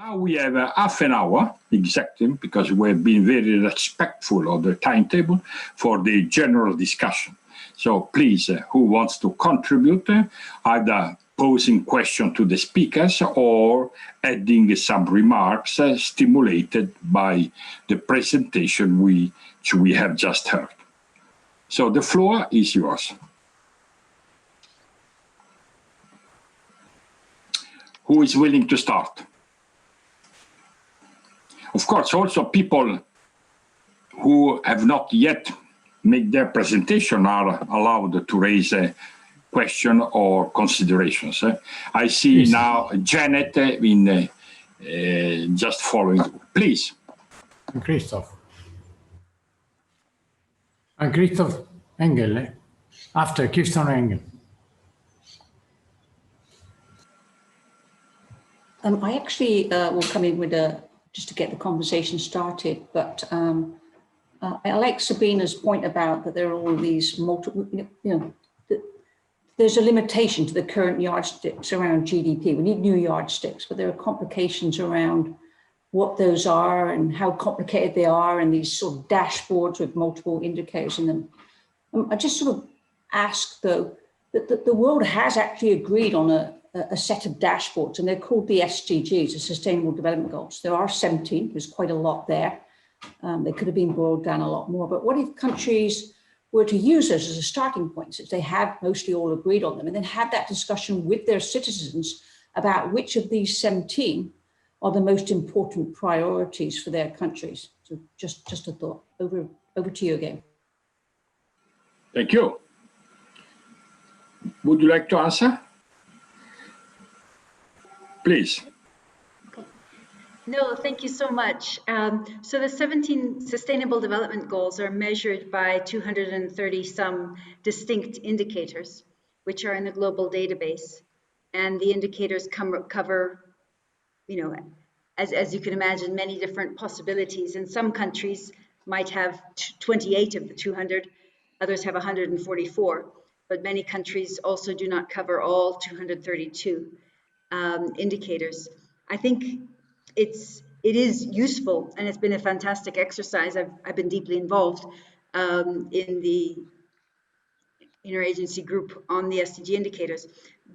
Now we have half an hour exactly, because we've been very respectful of the timetable for the general discussion. So please, who wants to contribute, either posing question to the speakers or adding some remarks stimulated by the presentation which we have just heard. So the floor is yours. Who is willing to start? Of course, also people who have not yet made their presentation are allowed to raise a question or considerations. I see yes. Now Janet in just following. Please. And Christoph. And Christoph Engel, after Christoph Engel. I actually will come in with just to get the conversation started, but I like Sabina's point about that there are all these multiple, there's a limitation to the current yardsticks around GDP. We need new yardsticks, but there are complications around what those are and how complicated they are, and these sort of dashboards with multiple indicators in them. I just sort of ask though, that the world has actually agreed on a set of dashboards, and they're called the Sdgs, the Sustainable Development Goals. There are 17, there's quite a lot there. They could have been boiled down a lot more, but what if countries were to use those as a starting point, since they have mostly all agreed on them, and then have that discussion with their citizens about which of these 17 are the most important priorities for their countries? So just a thought. Over to you again. Thank you. Would you like to answer? Please. No, thank you so much. So the 17 Sustainable Development Goals are measured by 230 some distinct indicators, which are in a global database. And the indicators cover, as you can imagine, many different possibilities. And some countries might have 28 of the 200, others have 144, but many countries also do not cover all 232 indicators. I think it is useful, and it's been a fantastic exercise. I've been deeply involved in the interagency group on the SDG indicators,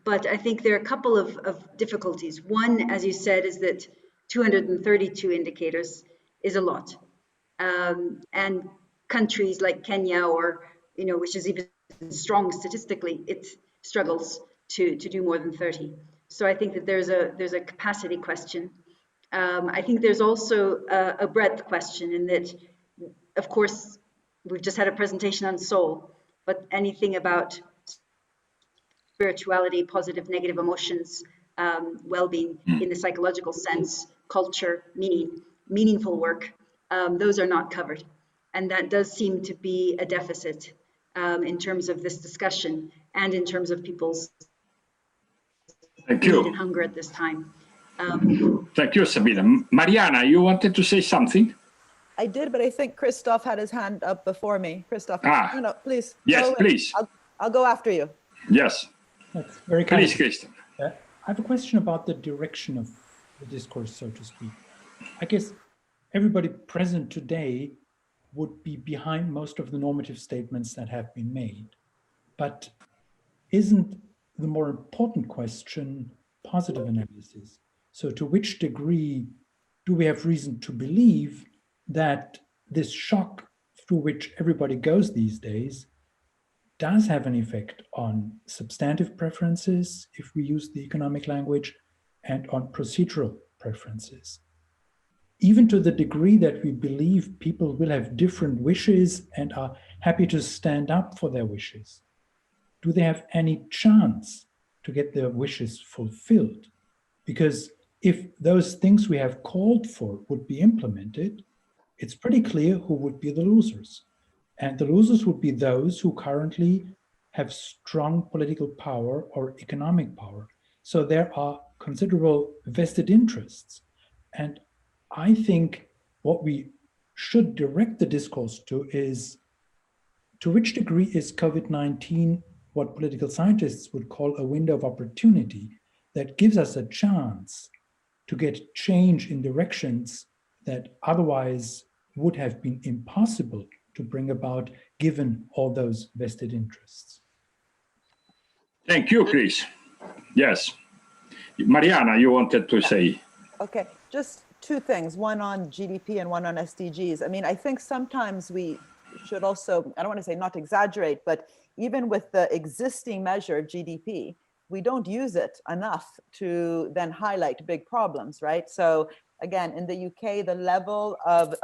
but I think there are a couple of difficulties. One, as you said, is that 232 indicators is a lot, and countries like Kenya, or which is even strong statistically, it struggles to do more than 30. So I think that there's a capacity question. I think there's also a breadth question in that, of course, we've just had a presentation on soul, but anything about spirituality, positive, negative emotions, well-being in the psychological sense, culture, meaningful work, those are not covered. And that does seem to be a deficit in terms of this discussion and in terms of people's Thank you. need and hunger at this time. Thank you, Sabina. Mariana, you wanted to say something? I did, but I think Christoph had his hand up before me. Christoph, no, please. Yes, please. I'll go after you. Yes. That's very kind. Please, Christian. I have a question about the direction of the discourse, so to speak. I guess everybody present today would be behind most of the normative statements that have been made. But isn't the more important question positive analysis? So to which degree do we have reason to believe that this shock through which everybody goes these days does have an effect on substantive preferences, if we use the economic language, and on procedural preferences? Even to the degree that we believe people will have different wishes and are happy to stand up for their wishes, do they have any chance to get their wishes fulfilled? Because if those things we have called for would be implemented, it's pretty clear who would be the losers. And the losers would be those who currently have strong political power or economic power. So there are considerable vested interests. And I think what we should direct the discourse to is, to which degree is COVID-19 what political scientists would call a window of opportunity that gives us a chance to get change in directions that otherwise would have been impossible to bring about given all those vested interests. Thank you, Chris. Yes. Mariana, you wanted to say. Okay, just two things, one on GDP and one on SDGs. I mean, I think sometimes we should also, I don't want to say not exaggerate, but even with the existing measure of GDP, we don't use it enough to then highlight big problems, right? So again, in the UK, the level of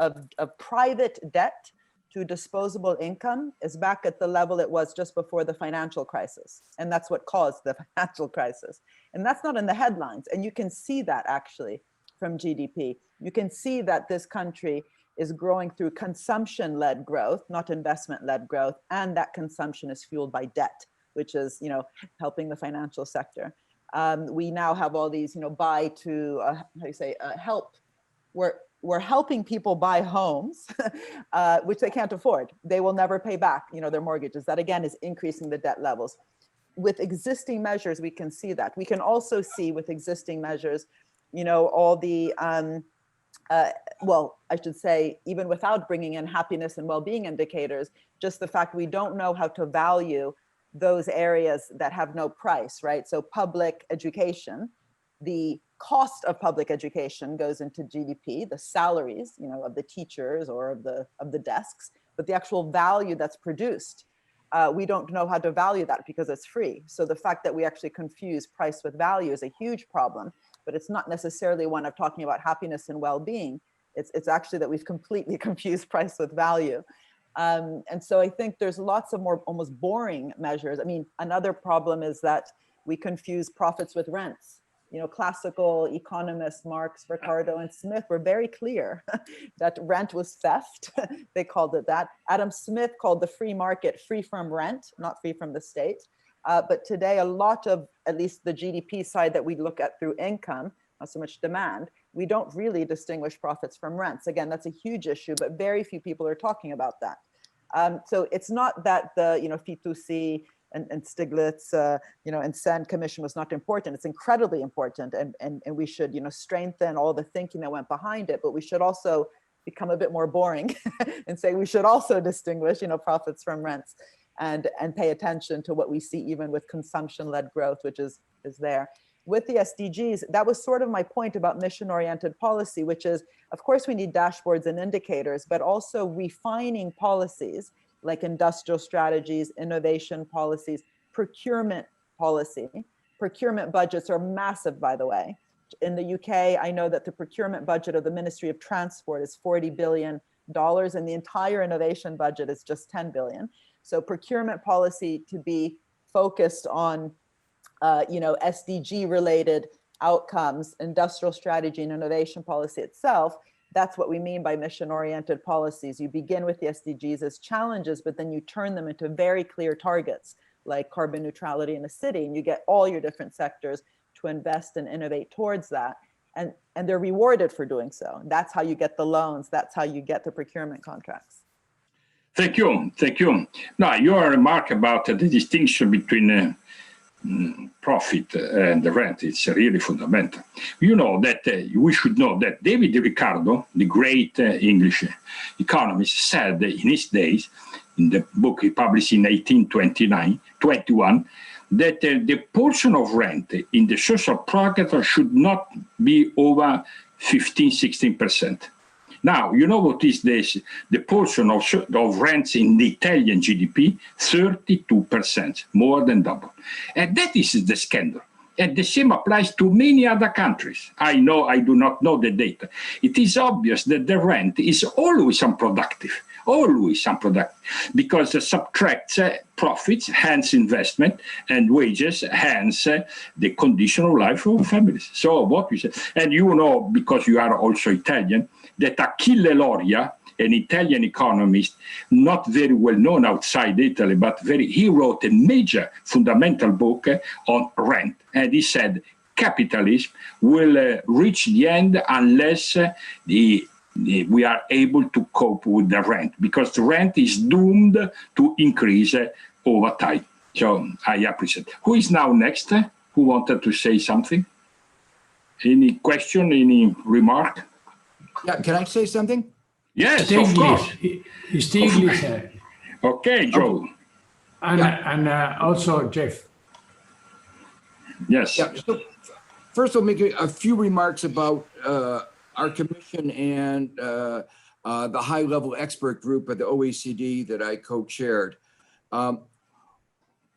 private debt to disposable income is back at the level it was just before the financial crisis. And that's what caused the financial crisis. And that's not in the headlines. And you can see that actually from GDP. You can see that this country is growing through consumption-led growth, not investment-led growth. And that consumption is fueled by debt, which is, you know, helping the financial sector. We now have all these, you know, buy to, how do you say, help. We're helping people buy homes, which they can't afford. They will never pay back, you know, their mortgages. That again is increasing the debt levels. With existing measures, we can see that. We can also see with existing measures, you know, all the, well, I should say, even without bringing in happiness and well-being indicators, just the fact we don't know how to value those areas that have no price, right? So public education, the cost of public education goes into GDP, the salaries, you know, of the teachers or of the desks, but the actual value that's produced, we don't know how to value that because it's free. So the fact that we actually confuse price with value is a huge problem, but it's not necessarily one of talking about happiness and well-being. It's actually that we've completely confused price with value. And so I think there's lots of more almost boring measures. I mean, another problem is that we confuse profits with rents. You know, classical economists, Marx, Ricardo, and Smith were very clear that rent was theft. They called it that. Adam Smith called the free market free from rent, not free from the state. But today, a lot of, at least the GDP side that we look at through income, not so much demand, we don't really distinguish profits from rents. Again, that's a huge issue, but very few people are talking about that. So it's not that the, you know, Fitoussi and Stiglitz, you know, and Sen Commission was not important. It's incredibly important, and we should, you know, strengthen all the thinking that went behind it. But we should also become a bit more boring and say we should also distinguish, you know, profits from rents, and pay attention to what we see even with consumption-led growth, which is there. With the SDGs, that was sort of my point about mission-oriented policy, which is, of course, we need dashboards and indicators, but also refining policies like industrial strategies, innovation policies, procurement policy. Procurement budgets are massive, by the way. In the UK, I know that the procurement budget of the Ministry of Transport is $40 billion, and the entire innovation budget is just 10 billion. So procurement policy to be focused on, you know, SDG related outcomes, industrial strategy and innovation policy itself. That's what we mean by mission-oriented policies. You begin with the SDGs as challenges, but then you turn them into very clear targets, like carbon neutrality in a city, and you get all your different sectors to invest and innovate towards that. And they're rewarded for doing so. That's how you get the loans. That's how you get the procurement contracts. Thank you. Thank you. Now, your remark about the distinction between profit and the rent, it's really fundamental. You know that we should know that David Ricardo, the great English economist, said in his days, in the book he published in 1821, that the portion of rent in the social product should not be over 15–16%. Now, you know what is this? The portion of rents in the Italian GDP, 32%, more than double. And that is the scandal. And the same applies to many other countries. I do not know the data. It is obvious that the rent is always unproductive, because it subtracts profits, hence investment, and wages, hence the condition of life of families. So what we say, and you know, because you are also Italian, that Achille Loria, an Italian economist, not very well known outside Italy, but he wrote a major fundamental book on rent. And he said, capitalism will reach the end unless we are able to cope with the rent, because the rent is doomed to increase over time. So I appreciate. Who is now next? Who wanted to say something? Any question, any remark? Yeah, can I say something? Yes, of course. Stiglitz, Okay, Joe. and also Jeff. Yes. Yeah. So first, I'll make a few remarks about our commission and the high-level expert group at the OECD that I co-chaired.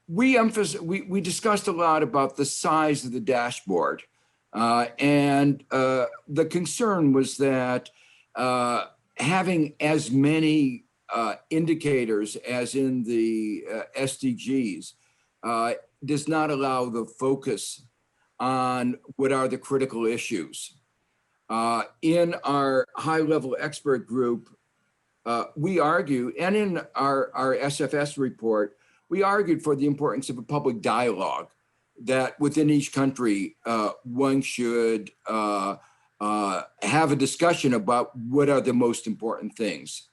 We discussed a lot about the size of the dashboard, and the concern was that having as many indicators as in the SDGs does not allow the focus on what are the critical issues. In our high-level expert group, we argue, and in our SFS report, we argued for the importance of a public dialogue that within each country, one should have a discussion about what are the most important things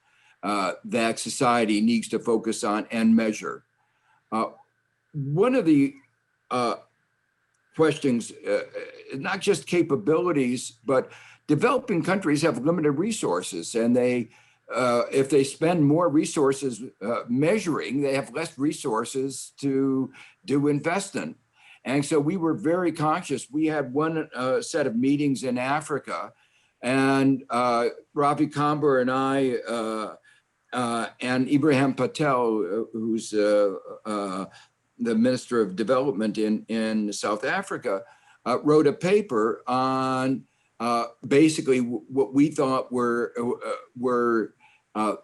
that society needs to focus on and measure. One of the questions, not just capabilities, but developing countries have limited resources, and they, if they spend more resources measuring, they have less resources to invest in. And so we were very conscious. We had one set of meetings in Africa, and Ravi Kamber and I, and Ibrahim Patel, who's the Minister of Development in South Africa, wrote a paper on basically what we thought were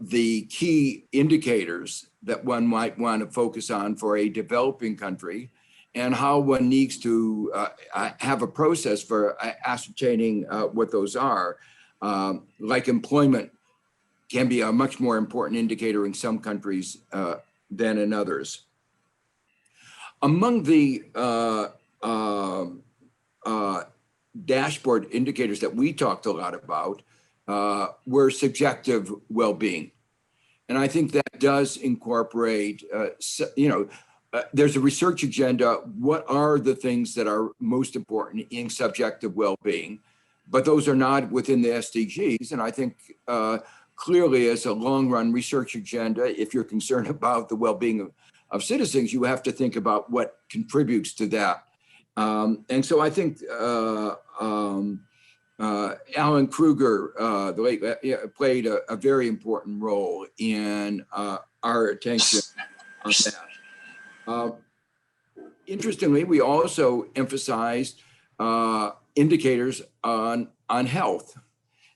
the key indicators that one might want to focus on for a developing country, and how one needs to have a process for ascertaining what those are. Like employment can be a much more important indicator in some countries than in others. Among the dashboard indicators that we talked a lot about were subjective well-being. And I think that does incorporate, there's a research agenda. What are the things that are most important in subjective well-being? But those are not within the SDGs. And I think clearly as a long-run research agenda, if you're concerned about the well-being of citizens, you have to think about what contributes to that. And so I think Alan Kruger, the late, played a very important role in our attention on that. Interestingly, we also emphasized indicators on health.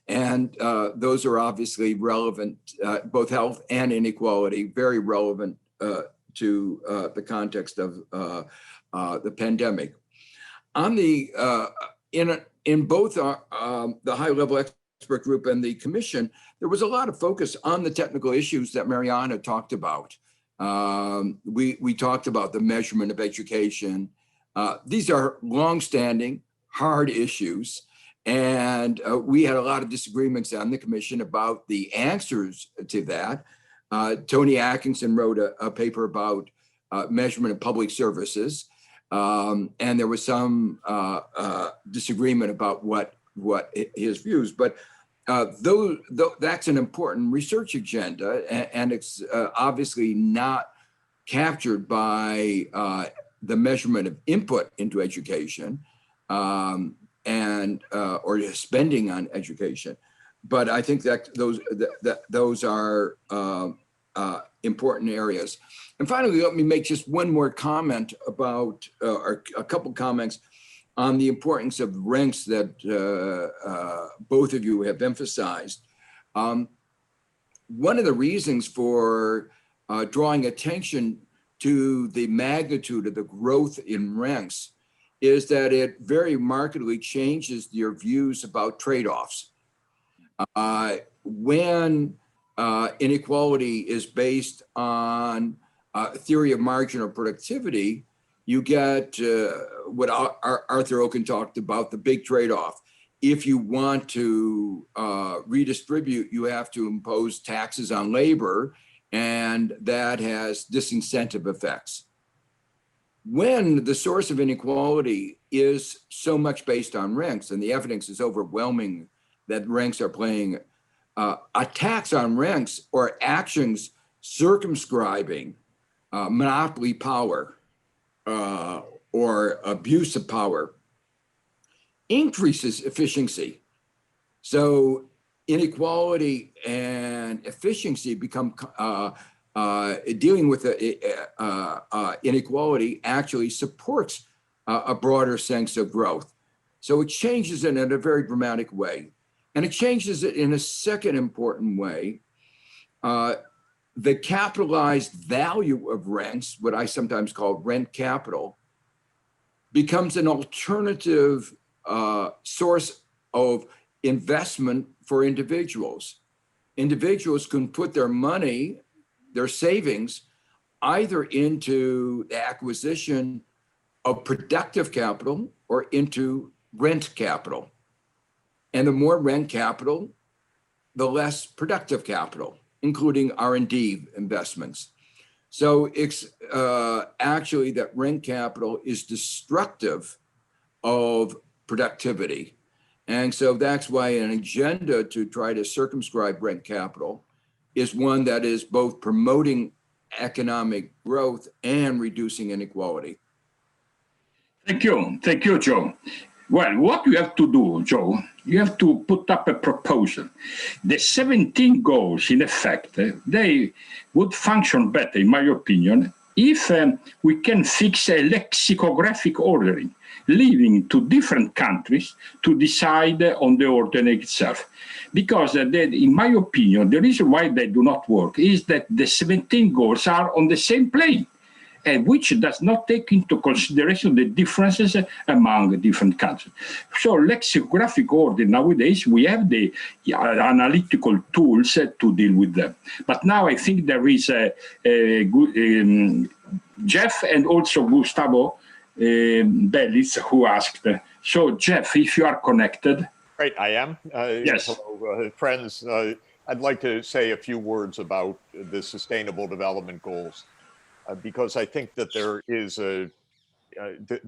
And those are obviously relevant, both health and inequality, very relevant to the context of the pandemic. On the in both the high-level expert group and the commission, there was a lot of focus on the technical issues that Mariana talked about. We talked about the measurement of education. These are long-standing, hard issues, and we had a lot of disagreements on the commission about the answers to that. Tony Atkinson wrote a paper about measurement of public services, and there was some disagreement about what his views. But that's an important research agenda, and it's obviously not captured by the measurement of input into education and or spending on education. But I think that those are important areas. And finally, let me make just one more comment about, or a couple comments on the importance of ranks that both of you have emphasized. One of the reasons for drawing attention to the magnitude of the growth in ranks is that it very markedly changes your views about trade-offs. When inequality is based on theory of marginal productivity, you get what Arthur Oken talked about, the big trade-off. If you want to redistribute, you have to impose taxes on labor, and that has disincentive effects. When the source of inequality is so much based on rents, and the evidence is overwhelming that rents are playing attacks on rents or actions circumscribing monopoly power or abuse of power increases efficiency. So inequality and efficiency become dealing with inequality actually supports a broader sense of growth. So it changes it in a very dramatic way. And it changes it in a second important way. The capitalized value of rents, what I sometimes call rent capital, becomes an alternative source of investment for individuals. Individuals can put their money, their savings, either into the acquisition of productive capital or into rent capital. And the more rent capital, the less productive capital, including R&D investments. So it's actually that rent capital is destructive of productivity. And so that's why an agenda to try to circumscribe rent capital is one that is both promoting economic growth and reducing inequality. Thank you, Joe. Well, what you have to do, Joe, you have to put up a proposal. The 17 goals, in effect, they would function better, in my opinion, if we can fix a lexicographic ordering, leaving to different countries to decide on the ordering itself. Because in my opinion, the reason why they do not work is that the 17 goals are on the same plane, which does not take into consideration the differences among different countries. So lexicographic order nowadays, we have the analytical tools to deal with them. But now I think there is Jeff and also Gustavo Bellis who asked. So Jeff, if you are connected. Great, I am. Yes. Hello, friends. I'd like to say a few words about the Sustainable Development Goals. Because I think that there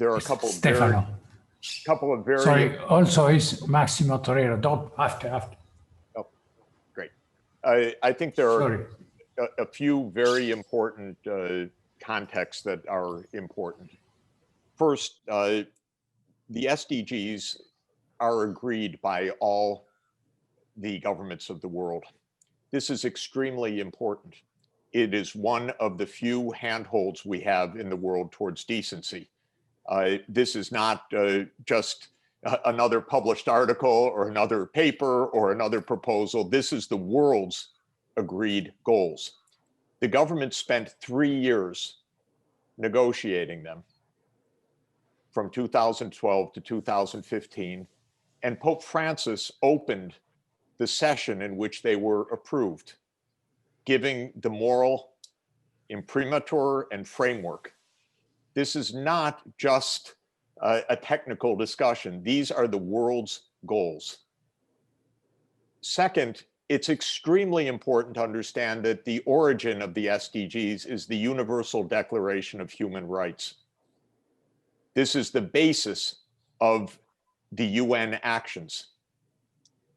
are a couple of very Sorry, also is Massimo Torero. Don't after. Oh, great. I think there are a few very important contexts that are important. First, the SDGs are agreed by all the governments of the world. This is extremely important. It is one of the few handholds we have in the world towards decency. This is not just another published article or another paper or another proposal. This is the world's agreed goals. The government spent 3 years negotiating them from 2012 to 2015, and Pope Francis opened the session in which they were approved, giving the moral imprimatur and framework. This is not just a technical discussion. These are the world's goals. Second, it's extremely important to understand that the origin of the SDGs is the Universal Declaration of Human Rights. This is the basis of the UN actions.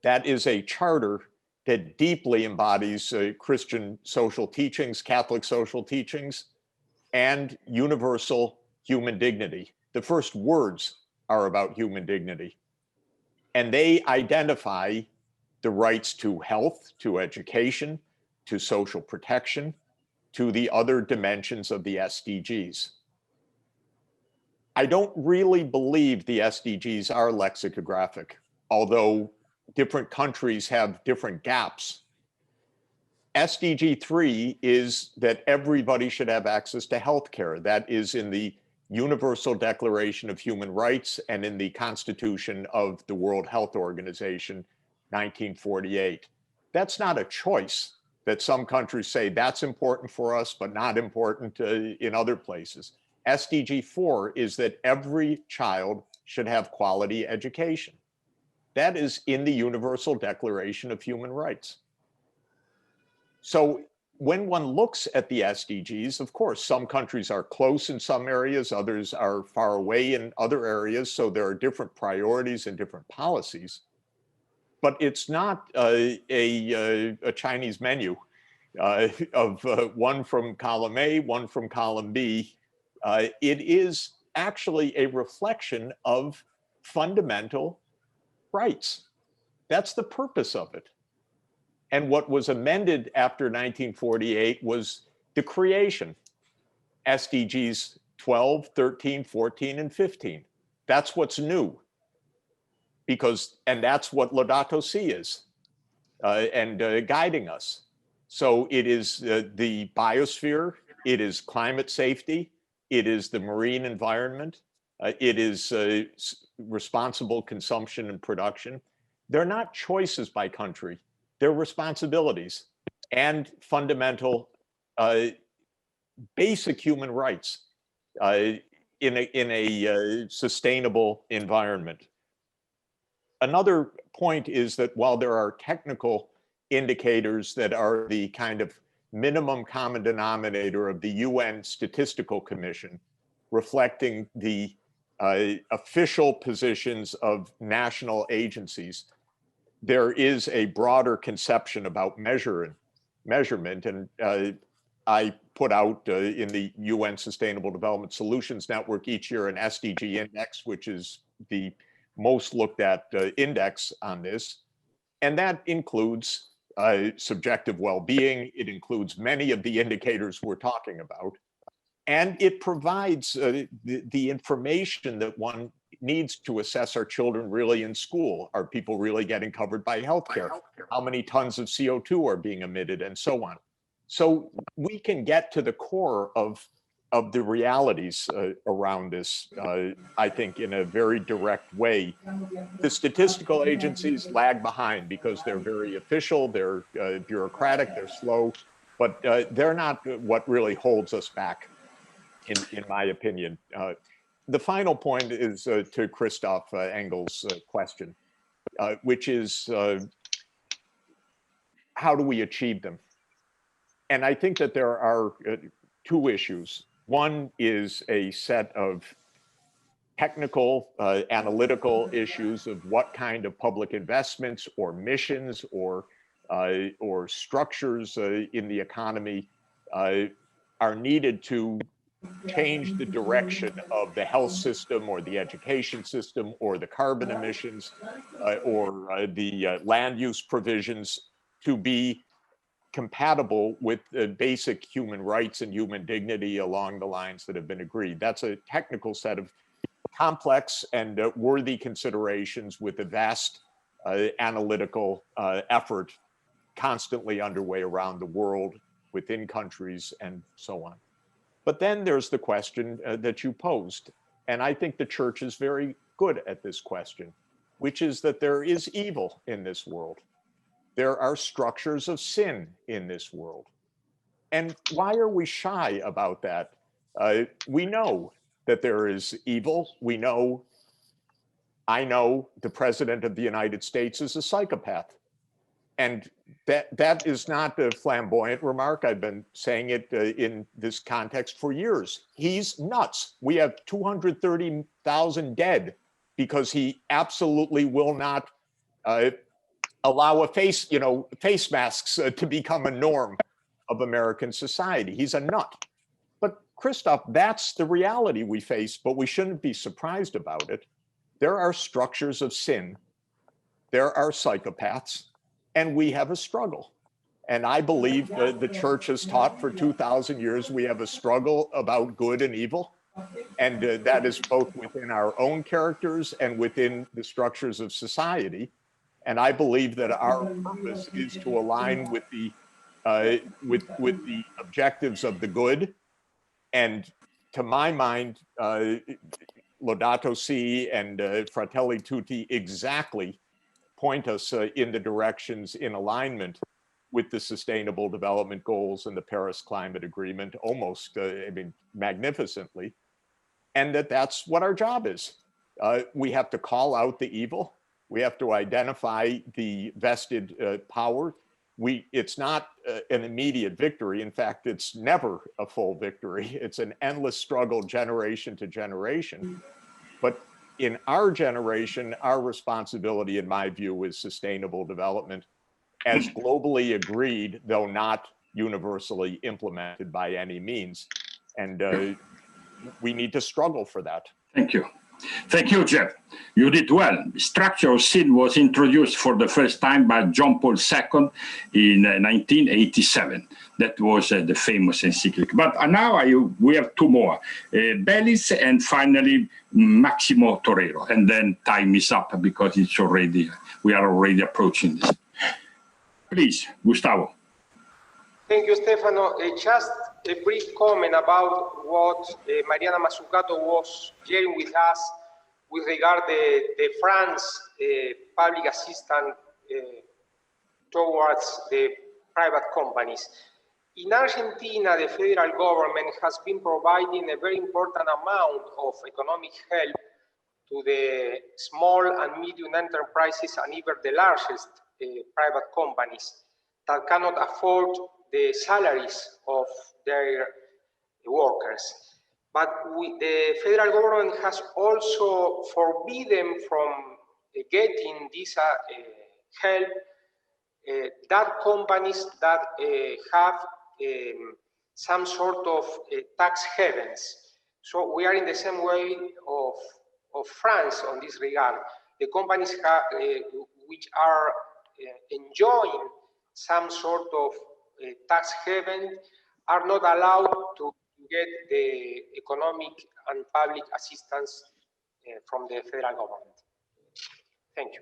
That is a charter that deeply embodies Christian social teachings, Catholic social teachings, and universal human dignity. The first words are about human dignity. And they identify the rights to health, to education, to social protection, to the other dimensions of the SDGs. I don't really believe the SDGs are lexicographic, although different countries have different gaps. SDG 3 is that everybody should have access to healthcare. That is in the Universal Declaration of Human Rights and in the Constitution of the World Health Organization, 1948. That's not a choice that some countries say that's important for us, but not important in other places. SDG 4 is that every child should have quality education. That is in the Universal Declaration of Human Rights. So when one looks at the SDGs, of course, some countries are close in some areas, others are far away in other areas. So there are different priorities and different policies. But it's not a Chinese menu of one from column A, one from column B. It is actually a reflection of fundamental rights. That's the purpose of it. And what was amended after 1948 was the creation, SDGs 12, 13, 14, and 15. That's what's new. And that's what Laudato Si is, and guiding us. So it is the biosphere, it is climate safety, it is the marine environment, it is responsible consumption and production. They're not choices by country, they're responsibilities and fundamental basic human rights in a sustainable environment. Another point is that while there are technical indicators that are the kind of minimum common denominator of the UN Statistical Commission, reflecting the official positions of national agencies, there is a broader conception about measurement. And I put out in the UN Sustainable Development Solutions Network each year an SDG index, which is the most looked at index on this. And that includes subjective well-being. It includes many of the indicators we're talking about. And it provides the information that one needs to assess, are children really in school? Are people really getting covered by healthcare? How many tons of CO2 are being emitted, and so on. So we can get to the core of the realities around this, I think, in a very direct way. The statistical agencies lag behind because they're very official, they're bureaucratic, they're slow, but they're not what really holds us back, in my opinion. The final point is to Christoph Engel's question, which is how do we achieve them? And I think that there are two issues. One is a set of technical, analytical issues of what kind of public investments or missions or structures in the economy are needed to change the direction of the health system or the education system or the carbon emissions or the land use provisions to be compatible with the basic human rights and human dignity along the lines that have been agreed. That's a technical set of complex and worthy considerations with a vast analytical effort constantly underway around the world, within countries, and so on. But then there's the question that you posed, and I think the church is very good at this question, which is that there is evil in this world. There are structures of sin in this world. And why are we shy about that? We know that there is evil. I know the President of the United States is a psychopath. And that is not a flamboyant remark. I've been saying it in this context for years. He's nuts. We have 230,000 dead because he absolutely will not allow face masks to become a norm of American society. He's a nut. But Christoph, that's the reality we face, but we shouldn't be surprised about it. There are structures of sin. There are psychopaths, and we have a struggle. And I believe the church has taught for 2,000 years we have a struggle about good and evil. And that is both within our own characters and within the structures of society. And I believe that our purpose is to align with the objectives of the good. And to my mind, Laudato Si and Fratelli Tutti exactly point us in the directions in alignment with the Sustainable Development Goals and the Paris Climate Agreement, almost, magnificently. And that's what our job is. We have to call out the evil. We have to identify the vested power it's not an immediate victory. In fact, it's never a full victory. It's an endless struggle generation to generation. But in our generation, our responsibility, in my view, is sustainable development as globally agreed, though not universally implemented by any means. And we need to struggle for that. Thank you. Thank you, Jeff. You did well. Structure of sin was introduced for the first time by John Paul II in 1987. That was the famous encyclical. But now we have two more, Bellis and finally Maximo Torero. And then time is up because we are already approaching this. Please, Gustavo. Thank you, Stefano. Just a brief comment about what Mariana Mazzucato was sharing with us with regard to the France public assistance towards the private companies. In Argentina, the federal government has been providing a very important amount of economic help to the small and medium enterprises and even the largest private companies that cannot afford the salaries of their workers. But the federal government has also forbidden from getting this help that companies that have some sort of tax havens. So we are in the same way of France on this regard. The companies which are enjoying some sort of tax haven are not allowed to get the economic and public assistance from the federal government. Thank you.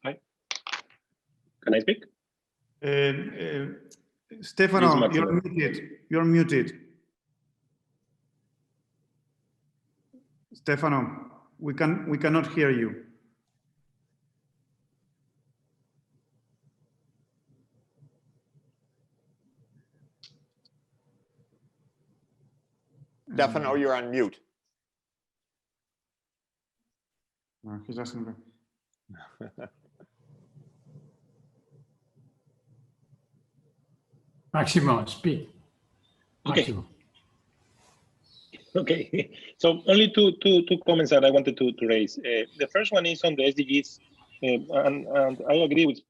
Hi. Can I speak? Stefano, you're muted. You're muted. Stefano, we cannot hear you. Stefano, you're on mute. No, he doesn't. Maximo, speak. Okay. Maximo. Okay, so only two comments that I wanted to raise. The first one is on the SDGs, and I agree with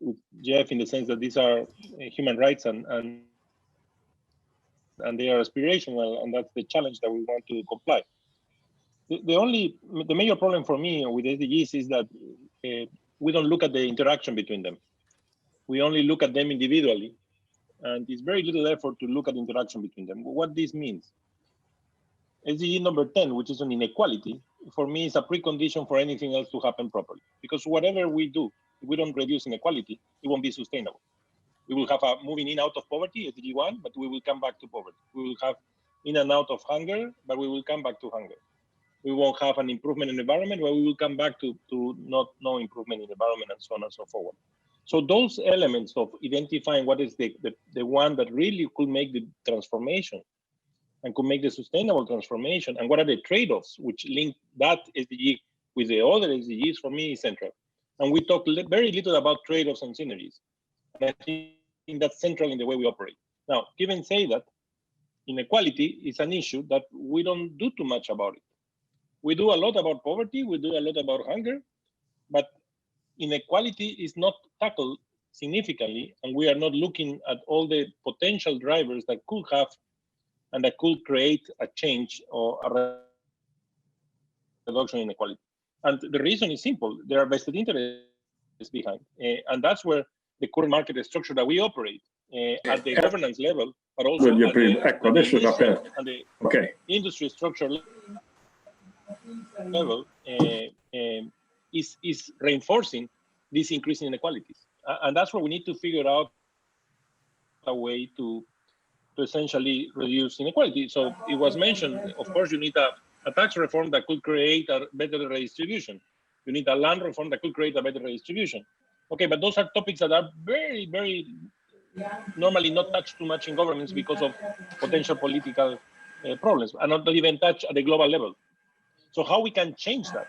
Jeff in the sense that these are human rights and they are aspirational, and that's the challenge that we want to comply. The major problem for me with SDGs is that we don't look at the interaction between them. We only look at them individually, and it's very little effort to look at the interaction between them. What this means. SDG number 10, which is on inequality, for me is a precondition for anything else to happen properly. Because whatever we do, if we don't reduce inequality, it won't be sustainable. We will have a moving in out of poverty, SDG 1, but we will come back to poverty. We will have in and out of hunger, but we will come back to hunger. We won't have an improvement in the environment, but we will come back to no improvement in the environment, and so on and so forward. So those elements of identifying what is the one that really could make the transformation and could make the sustainable transformation, and what are the trade-offs which link that SDG with the other SDGs, for me is central. And we talk very little about trade-offs and synergies. And I think that's central in the way we operate. Now, given say that, inequality is an issue that we don't do too much about it. We do a lot about poverty, we do a lot about hunger, but inequality is not tackled significantly, and we are not looking at all the potential drivers that could have and that could create a change or a reduction in inequality. And the reason is simple. There are vested interests behind. And that's where the current market structure that we operate at the governance level, but also at the industry structure level is reinforcing these increasing inequalities. And that's where we need to figure out a way to essentially reduce inequality. So it was mentioned, of course, you need a tax reform that could create a better redistribution. You need a land reform that could create a better redistribution. Okay, but those are topics that are very, very normally not touched too much in governments because of potential political problems, and not even touched at the global level. So how we can change that?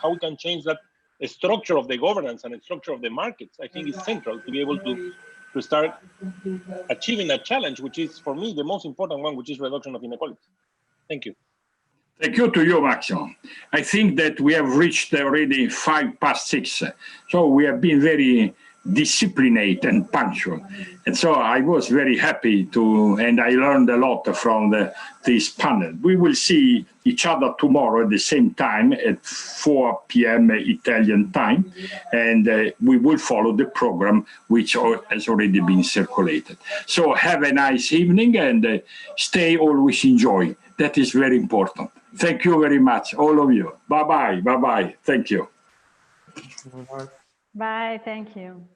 How we can change that structure of the governance and the structure of the markets, I think is central to be able to start achieving that challenge, which is for me the most important one, which is reduction of inequality. Thank you. Thank you to you, Maximo. I think that we have reached already 6:05. So we have been very disciplined and punctual. And so I was very happy and I learned a lot from this panel. We will see each other tomorrow at the same time at 4 p.m. Italian time. And we will follow the program which has already been circulated. So have a nice evening and stay always enjoy. That is very important. Thank you very much, all of you. Bye-bye, bye-bye. Thank you. Bye, thank you.